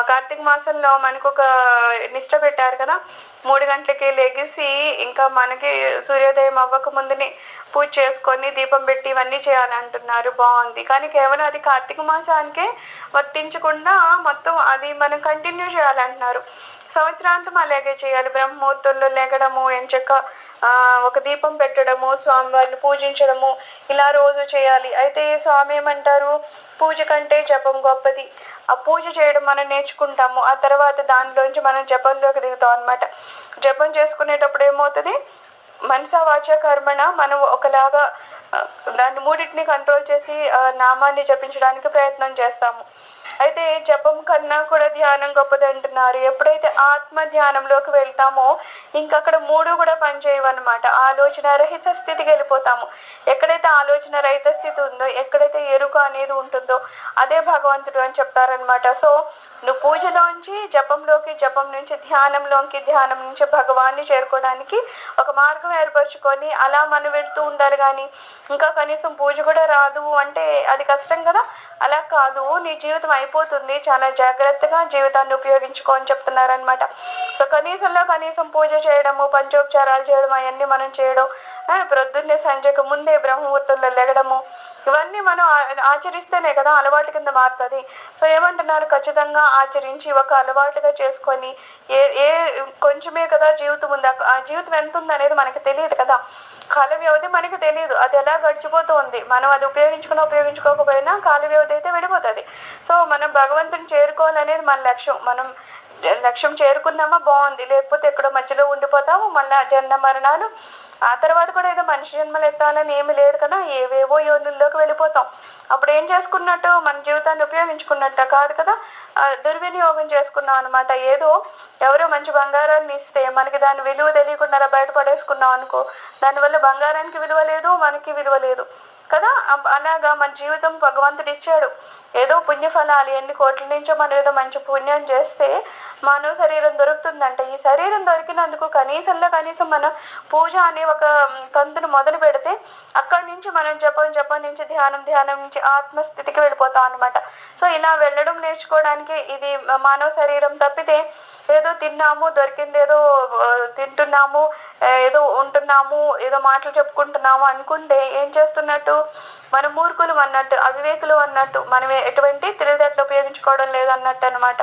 కార్తీక మాసంలో మనకు ఒక నిష్ట పెట్టారు కదా, 3 గంటలకి లెగిసి ఇంకా మనకి సూర్యోదయం అవ్వక ముందుని పూజ చేసుకొని దీపం పెట్టి ఇవన్నీ చేయాలి అంటున్నారు. బాగుంది, కానీ కేవలం అది కార్తీక మాసానికే వర్తించకుండా మొత్తం అది మనం కంటిన్యూ చేయాలంటున్నారు. సంవత్సరాంతం అలాగే చేయాలి. బ్రహ్మముహూర్తంలో లెగడము, ఎంచక్క ఒక దీపం పెట్టడము, స్వామివారిని పూజించడము, ఇలా రోజు చేయాలి. అయితే స్వామి ఏమంటారు, పూజ కంటే జపం గొప్పది. ఆ పూజ చేయడం మనం నేర్చుకుంటాము, ఆ తర్వాత దానిలోంచి మనం జపంలోకి దిగుతాం అనమాట. జపం చేసుకునేటప్పుడు ఏమవుతుంది, మనసా వాచ కర్మణ మనం ఒకలాగా దాన్ని మూడింటిని కంట్రోల్ చేసి నామాన్ని జపించడానికి ప్రయత్నం చేస్తాము. అయితే జపం కన్నా కూడా ధ్యానం గొప్పది అంటున్నారు. ఎప్పుడైతే ఆత్మ ధ్యానంలోకి వెళ్తామో ఇంకా అక్కడ 3 కూడా పనిచేయవన్నమాట. ఆలోచన రహిత స్థితికి వెళ్ళిపోతాము. ఎక్కడైతే ఆలోచన రహిత స్థితి ఉందో, ఎక్కడైతే ఎరుక అనేది ఉంటుందో అదే భగవంతుడు అని చెప్తారనమాట. సో నువ్వు పూజలోంచి జపంలోకి, జపం నుంచి ధ్యానంలోకి, ధ్యానం నుంచి భగవాన్ని చేరుకోవడానికి ఒక మార్గం ఏర్పరచుకొని అలా మనం వెళ్తూ ఉండాలి. కానీ ఇంకా కనీసం పూజ కూడా రాదు అంటే అది కష్టం కదా. అలా కాదు, నీ జీవితం అయిపోతుంది, చాలా జాగ్రత్తగా జీవితాన్ని ఉపయోగించుకో అని చెప్తున్నారనమాట. సో కనీసంలో కనీసం పూజ చేయడము, పంచోపచారాలు చేయడం, అవన్నీ మనం చేయడం, ప్రొద్దున్నే సంజకు ముందే బ్రహ్మముహూర్తంలో లెగడము, ఇవన్నీ మనం ఆచరిస్తేనే కదా అలవాటు కింద మారుతుంది. సో ఏమంటున్నారు, ఖచ్చితంగా ఆచరించి ఒక అలవాటుగా చేసుకొని ఏ కొంచెమే కదా జీవితం ఉంది, ఆ జీవితం ఎంత ఉంది అనేది మనకి తెలియదు కదా. కాల వ్యవధి మనకి తెలియదు, అది ఎలా గడిచిపోతూ ఉంది. మనం అది ఉపయోగించుకోకపోయినా కాల వ్యవధి అయితే వెళ్ళిపోతుంది. సో మనం భగవంతుని చేరుకోవాలనేది మన లక్ష్యం. మనం లక్ష్యం చేరుకున్నామా బాగుంది, లేకపోతే ఎక్కడో మధ్యలో ఉండిపోతాము, మళ్ళీ జన్మ మరణాలు, ఆ తర్వాత కూడా ఏదో మనిషి జన్మలు ఎత్తాలని ఏమి లేదు కదా, ఏవేవో యోనుల్లోకి వెళ్ళిపోతాం. అప్పుడు ఏం చేసుకున్నట్టు, మన జీవితాన్ని ఉపయోగించుకున్నట్ట కాదు కదా, దుర్వినియోగం చేసుకున్నాం అనమాట. ఏదో ఎవరో మంచి బంగారాన్ని ఇస్తే మనకి దాని విలువ తెలియకుండా అలా బయటపడేసుకున్నాం అనుకో, దానివల్ల బంగారానికి విలువ లేదు, మనకి విలువ లేదు కదా. అలాగా మన జీవితం భగవంతుడు ఇచ్చాడు. ఏదో పుణ్యఫలాలు, ఎన్ని కోట్ల నుంచో మనం ఏదో మంచి పుణ్యం చేస్తే మానవ శరీరం దొరుకుతుందంట. ఈ శరీరం దొరికినందుకు కనీసం మనం పూజ అనే ఒక తంతును మొదలు పెడితే అక్కడి నుంచి మనం జపం నుంచి ధ్యానం నుంచి ఆత్మస్థితికి వెళ్ళిపోతాం అనమాట. సో ఇలా వెళ్ళడం నేర్చుకోవడానికి ఇది మానవ శరీరం తప్పితే ఏదో తిన్నాము, దొరికింది ఏదో తింటున్నాము, ఏదో ఉంటున్నాము, ఏదో మాటలు చెప్పుకుంటున్నాము అనుకుంటే ఏం చేస్తున్నట్టు, మన మూర్ఖులు అన్నట్టు, అవివేకులు అన్నట్టు, మనం ఎటువంటి తెలివితేటలు ఉపయోగించుకోవడం లేదన్నట్టు అనమాట.